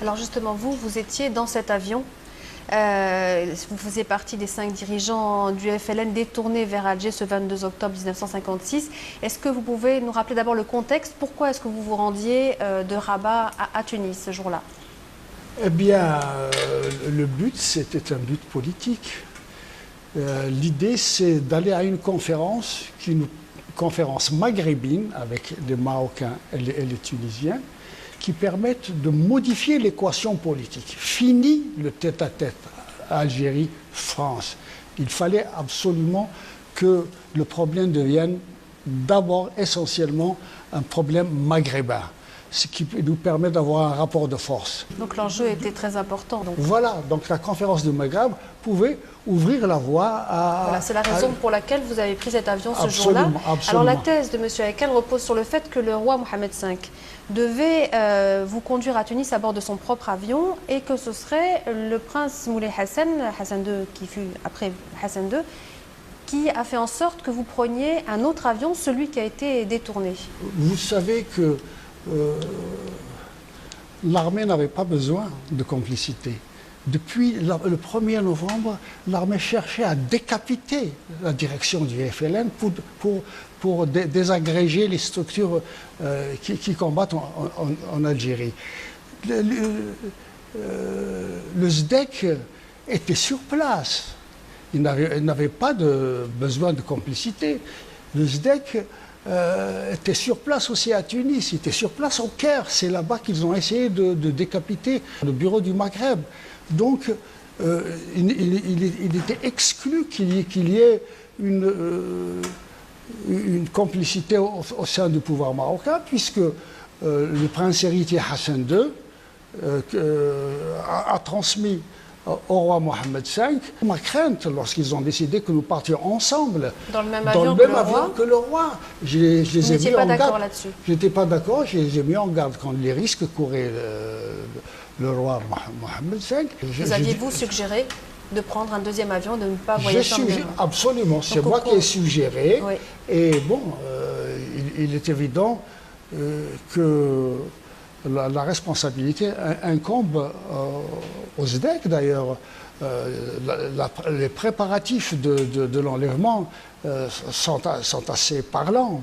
Alors justement, vous étiez dans cet avion. Vous faisiez partie des 5 dirigeants du FLN détournés vers Alger ce 22 octobre 1956. Est-ce que vous pouvez nous rappeler d'abord le contexte? Pourquoi est-ce que vous vous rendiez de Rabat à Tunis ce jour-là? Eh bien, le but, c'était un but politique. L'idée, c'est d'aller à une conférence, conférence maghrébine avec les Marocains et les Tunisiens, qui permettent de modifier l'équation politique. Fini le tête-à-tête Algérie-France. Il fallait absolument que le problème devienne d'abord essentiellement un problème maghrébin, ce qui nous permet d'avoir un rapport de force. Donc l'enjeu était très important. Voilà, donc la conférence de Maghreb pouvait ouvrir la voie à... Voilà, c'est la raison pour laquelle vous avez pris cet avion ce Absolument, jour-là. absolument. Alors la thèse de M. Haikal repose sur le fait que le roi Mohamed V devait vous conduire à Tunis à bord de son propre avion et que ce serait le prince Moulay Hassan, Hassan II qui fut après Hassan II, qui a fait en sorte que vous preniez un autre avion, celui qui a été détourné. Vous savez que l'armée n'avait pas besoin de complicité. Depuis le 1er novembre, l'armée cherchait à décapiter la direction du FLN pour désagréger les structures qui combattent en Algérie. Le SDEC était sur place. Il n'avait pas besoin de complicité. Le SDEC était sur place aussi à Tunis, il était sur place au Caire. C'est là-bas qu'ils ont essayé de décapiter le bureau du Maghreb. Donc, il était exclu qu'il y ait une complicité au sein du pouvoir marocain, puisque le prince héritier Hassan II a transmis au roi Mohamed V ma crainte lorsqu'ils ont décidé que nous partions ensemble dans le même avion que le roi. Je les ai mis pas en d'accord garde. là-dessus. Je n'étais pas d'accord, je les ai mis en garde contre les risques courait le roi Mohamed V. Vous aviez-vous suggéré de prendre un deuxième avion, de ne pas voyager en même temps? Absolument, c'est moi qui ai suggéré. Oui. Et bon, il est évident que la responsabilité incombe au SDEC d'ailleurs. Les préparatifs de l'enlèvement sont assez parlants.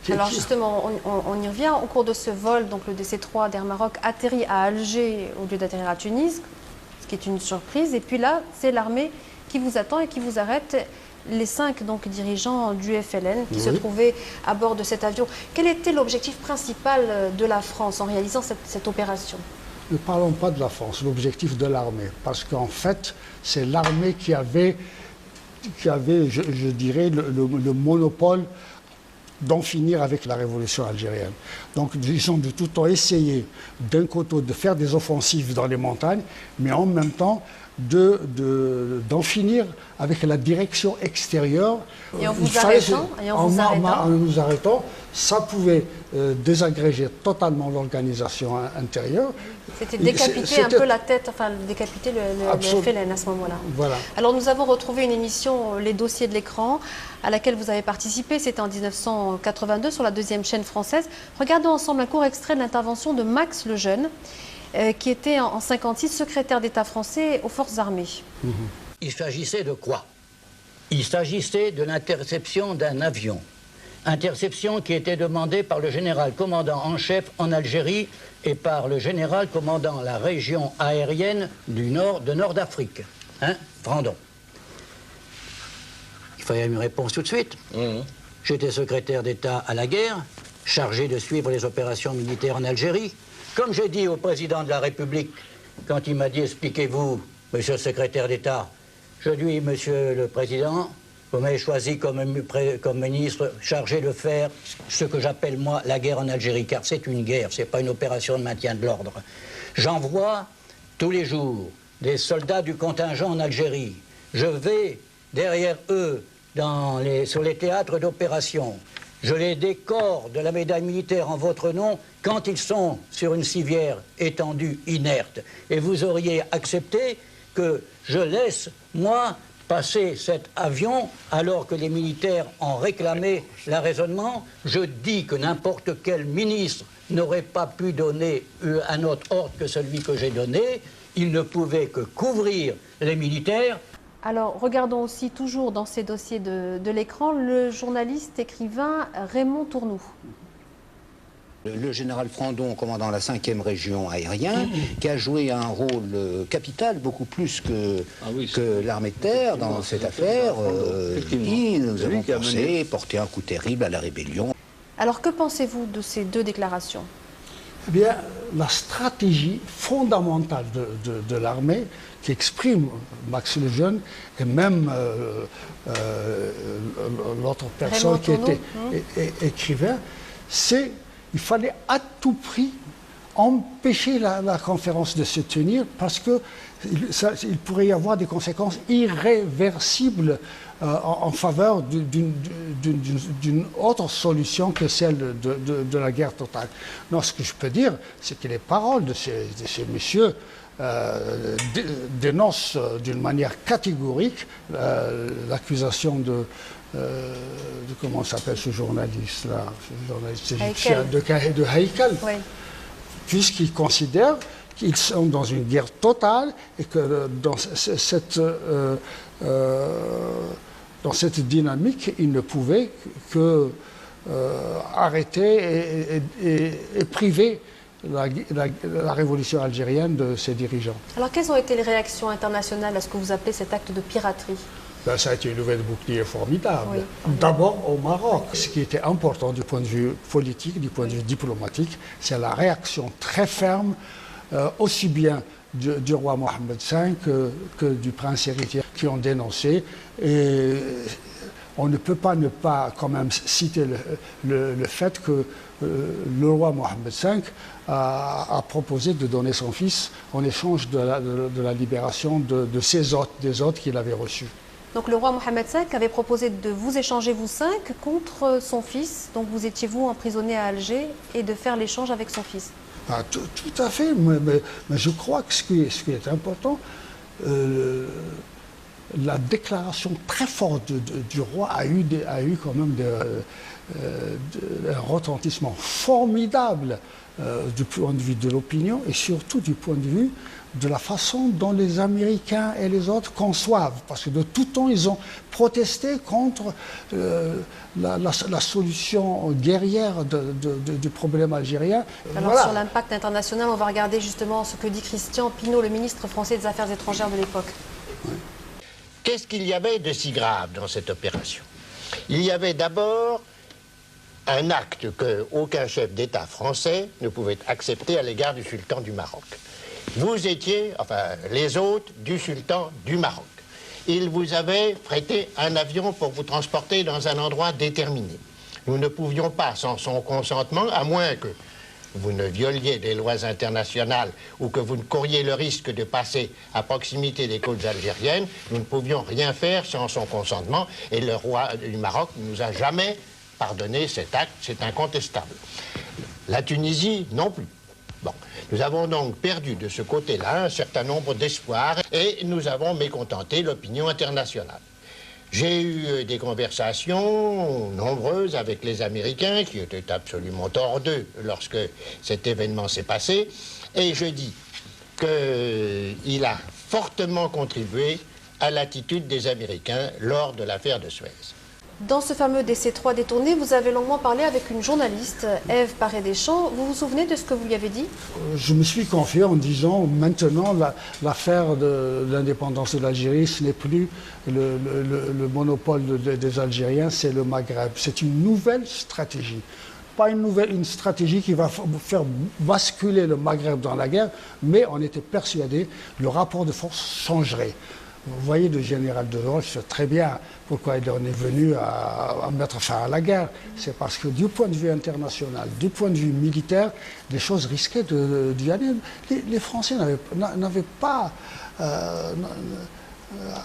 Alors justement, on y revient. Au cours de ce vol, donc le DC-3 d'Air Maroc atterrit à Alger au lieu d'atterrir à Tunis, ce qui est une surprise. Et puis là, c'est l'armée qui vous attend et qui vous arrête. Les 5 donc, dirigeants du FLN qui se trouvaient à bord de cet avion. Quel était l'objectif principal de la France en réalisant cette opération? Ne parlons pas de la France, l'objectif de l'armée. Parce qu'en fait, c'est l'armée qui avait je dirais, le monopole d'en finir avec la révolution algérienne. Donc, ils ont de tout temps essayé, d'un côté, de faire des offensives dans les montagnes, mais en même temps, d'en finir avec la direction extérieure. Et en vous arrêtant, ça pouvait désagréger totalement l'organisation intérieure. C'était décapiter un peu la tête, enfin décapiter le FLN à ce moment-là. Voilà. Alors nous avons retrouvé une émission, Les Dossiers de l'écran, à laquelle vous avez participé, c'était en 1982 sur la 2e chaîne française. Regardons ensemble un court extrait de l'intervention de Max Lejeune, qui était en 1956 secrétaire d'État français aux forces armées. Il s'agissait de quoi? Il s'agissait de l'interception d'un avion. Interception qui était demandée par le général commandant en chef en Algérie et par le général commandant la région aérienne de Nord d'Afrique. Hein, Brandon. Il fallait une réponse tout de suite. J'étais secrétaire d'État à la guerre, chargé de suivre les opérations militaires en Algérie. Comme j'ai dit au président de la République, quand il m'a dit « Expliquez-vous, monsieur le secrétaire d'État », je lui ai dit « Monsieur le Président, vous m'avez choisi comme ministre chargé de faire ce que j'appelle, moi, la guerre en Algérie, car c'est une guerre, c'est pas une opération de maintien de l'ordre. J'envoie tous les jours des soldats du contingent en Algérie. Je vais derrière eux sur les théâtres d'opération. Je les décore de la médaille militaire en votre nom quand ils sont sur une civière étendue, inerte. Et vous auriez accepté que je laisse, moi, passer cet avion alors que les militaires en réclamaient l'arraisonnement. Je dis que n'importe quel ministre n'aurait pas pu donner un autre ordre que celui que j'ai donné. Il ne pouvait que couvrir les militaires. Alors, regardons aussi toujours dans ces dossiers de l'écran le journaliste écrivain Raymond Tournoux. Le général Frandon, commandant la 5e région aérienne, qui a joué un rôle capital, beaucoup plus que l'armée de terre dans cette affaire, qui nous avons porté un coup terrible à la rébellion. Alors, que pensez-vous de ces deux déclarations? Eh bien, la stratégie fondamentale de l'armée qu'exprime Max Lejeune et même l'autre personne qui était écrivain, c'est qu'il fallait à tout prix empêcher la conférence de se tenir parce qu'il pourrait y avoir des conséquences irréversibles en faveur d'une autre solution que celle de la guerre totale. Non, ce que je peux dire, c'est que les paroles de ces messieurs dénoncent d'une manière catégorique l'accusation de comment s'appelle ce journaliste-là, ce journaliste égyptien, de Haïkal, oui. Puisqu'ils considèrent qu'ils sont dans une guerre totale et que dans cette dynamique, ils ne pouvaient que arrêter et priver la révolution algérienne de ses dirigeants. Alors, quelles ont été les réactions internationales à ce que vous appelez cet acte de piraterie? Ben, ça a été une nouvelle bouclier formidable. Oui. D'abord au Maroc. Ce qui était important du point de vue politique, du point de vue diplomatique, c'est la réaction très ferme, aussi bien du roi Mohammed V que du prince héritier, qui ont dénoncé. Et on ne peut pas ne pas quand même citer le fait que le roi Mohammed V a proposé de donner son fils en échange de la libération de ses hôtes, des hôtes qu'il avait reçus. Donc le roi Mohammed V avait proposé de vous échanger, vous cinq, contre son fils. Donc vous étiez, vous, emprisonné à Alger, et de faire l'échange avec son fils. Ah, tout à fait, mais je crois que ce qui est important, la déclaration très forte du roi a eu quand même un retentissement formidable du point de vue de l'opinion et surtout du point de vue de la façon dont les Américains et les autres conçoivent. Parce que de tout temps, ils ont protesté contre la solution guerrière du problème algérien. Alors voilà. Sur l'impact international, on va regarder justement ce que dit Christian Pineau, le ministre français des Affaires étrangères de l'époque. Oui. Qu'est-ce qu'il y avait de si grave dans cette opération? Il y avait d'abord un acte qu'aucun chef d'État français ne pouvait accepter à l'égard du sultan du Maroc. Vous étiez, enfin, les hôtes du sultan du Maroc. Il vous avait prêté un avion pour vous transporter dans un endroit déterminé. Nous ne pouvions pas, sans son consentement, à moins que vous ne violiez des lois internationales ou que vous ne couriez le risque de passer à proximité des côtes algériennes, nous ne pouvions rien faire sans son consentement. Et le roi du Maroc ne nous a jamais pardonné cet acte, c'est incontestable. La Tunisie, non plus. Bon, nous avons donc perdu de ce côté-là un certain nombre d'espoirs et nous avons mécontenté l'opinion internationale. J'ai eu des conversations nombreuses avec les Américains qui étaient absolument hors d'eux lorsque cet événement s'est passé et je dis qu'il a fortement contribué à l'attitude des Américains lors de l'affaire de Suez. Dans ce fameux DC3 détourné, vous avez longuement parlé avec une journaliste, Ève Paré-Deschamps. Vous vous souvenez de ce que vous lui avez dit? Je me suis confié en disant maintenant l'affaire de l'indépendance de l'Algérie, ce n'est plus le monopole des Algériens, c'est le Maghreb. C'est une nouvelle stratégie. Pas une stratégie qui va faire basculer le Maghreb dans la guerre, mais on était persuadé que le rapport de force changerait. Vous voyez, le général de Gaulle sait très bien pourquoi il en est venu à mettre fin à la guerre. C'est parce que du point de vue international, du point de vue militaire, les choses risquaient d'y aller. Les Français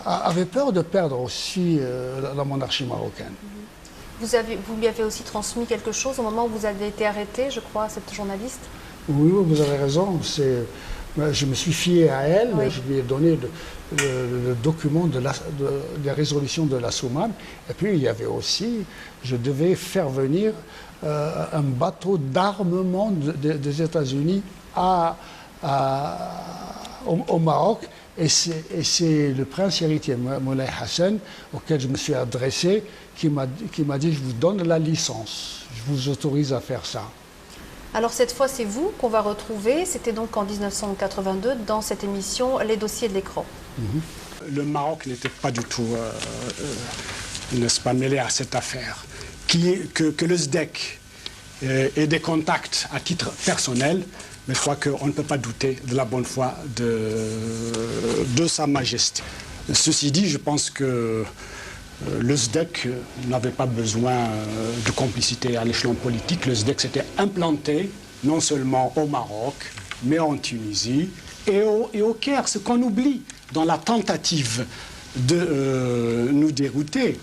avaient peur de perdre aussi la monarchie marocaine. Vous lui avez aussi transmis quelque chose au moment où vous avez été arrêté, je crois, cette journaliste? Oui, vous avez raison. Je me suis fié à elle, oui. Je lui ai donné le document des résolutions de la Soumane. Et puis il y avait aussi, je devais faire venir un bateau d'armement des États-Unis au Maroc. Et c'est le prince héritier, Moulay Hassan, auquel je me suis adressé, qui m'a dit, je vous donne la licence, je vous autorise à faire ça. Alors cette fois, c'est vous qu'on va retrouver. C'était donc en 1982 dans cette émission Les dossiers de l'écran. Le Maroc n'était pas du tout, n'est-ce pas, mêlé à cette affaire. Que le SDEC ait des contacts à titre personnel, mais je crois qu'on ne peut pas douter de la bonne foi de Sa Majesté. Ceci dit, je pense que le SDEC n'avait pas besoin de complicité à l'échelon politique. Le SDEC s'était implanté non seulement au Maroc, mais en Tunisie et au Caire. Ce qu'on oublie dans la tentative de nous dérouter,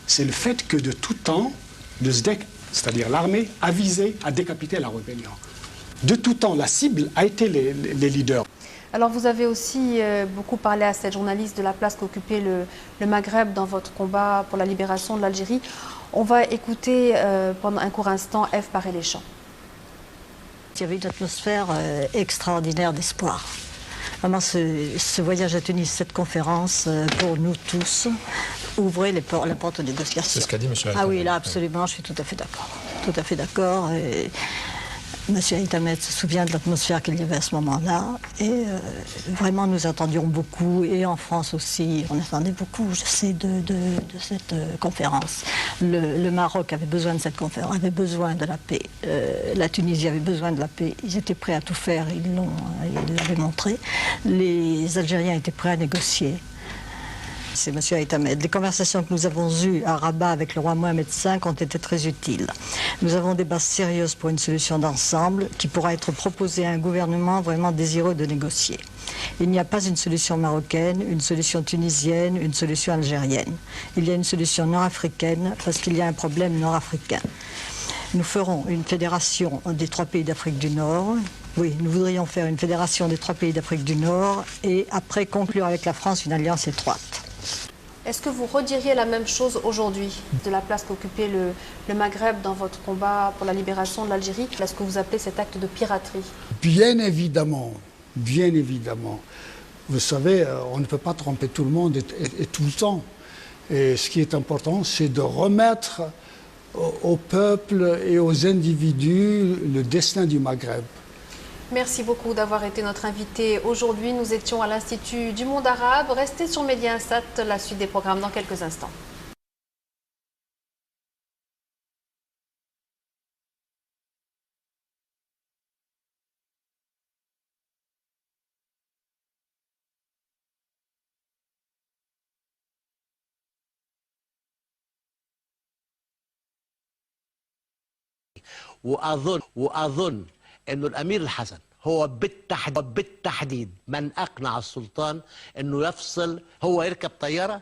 c'est le fait que de tout temps, le SDEC, c'est-à-dire l'armée, a visé à décapiter la rébellion. De tout temps, la cible a été les leaders. Alors vous avez aussi beaucoup parlé à cette journaliste de la place qu'occupait le Maghreb dans votre combat pour la libération de l'Algérie. On va écouter pendant un court instant Ève Paré-les-Champs. Il y avait une atmosphère extraordinaire d'espoir. Vraiment, ce voyage à Tunis, cette conférence, pour nous tous, ouvrait la porte aux négociations. C'est ce qu'a dit M. Haït-Hamed. Ah oui, là, absolument, je suis tout à fait d'accord. Tout à fait d'accord. M. Haït-Hamed se souvient de l'atmosphère qu'il y avait à ce moment-là. Et vraiment, nous attendions beaucoup. Et en France aussi, on attendait beaucoup, je sais, de cette conférence. Le Maroc avait besoin de cette conférence, avait besoin de la paix. La Tunisie avait besoin de la paix. Ils étaient prêts à tout faire, ils l'avaient montré. Les Algériens étaient prêts à négocier. C'est M. Haït-Hamed. Les conversations que nous avons eues à Rabat avec le roi Mohamed V ont été très utiles. Nous avons des bases sérieuses pour une solution d'ensemble qui pourra être proposée à un gouvernement vraiment désireux de négocier. Il n'y a pas une solution marocaine, une solution tunisienne, une solution algérienne. Il y a une solution nord-africaine parce qu'il y a un problème nord-africain. Nous ferons une fédération des 3 pays d'Afrique du Nord. Oui, nous voudrions faire une fédération des 3 pays d'Afrique du Nord et après conclure avec la France une alliance étroite. Est-ce que vous rediriez la même chose aujourd'hui de la place qu'occupait le Maghreb dans votre combat pour la libération de l'Algérie? Est-ce que vous appelez cet acte de piraterie? Bien évidemment, bien évidemment. Vous savez, on ne peut pas tromper tout le monde et tout le temps. Et ce qui est important, c'est de remettre au peuple et aux individus le destin du Maghreb. Merci beaucoup d'avoir été notre invité aujourd'hui. Nous étions à l'Institut du Monde Arabe. Restez sur Mediasat, la suite des programmes dans quelques instants. وأظن أنه الأمير الحسن هو بالتحديد من أقنع السلطان أنه يفصل، هو يركب طيارة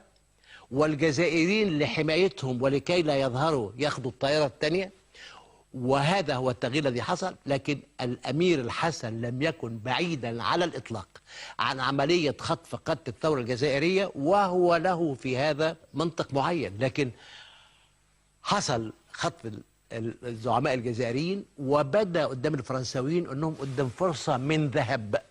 والجزائريين لحمايتهم ولكي لا يظهروا ياخدوا الطيارة الثانية، وهذا هو التغيير الذي حصل. لكن الأمير الحسن لم يكن بعيدا على الإطلاق عن عملية خطف قادة الثورة الجزائرية، وهو له في هذا منطق معين. لكن حصل خطف الزعماء الجزائريين وبدا قدام الفرنساويين انهم قدام فرصه من ذهب.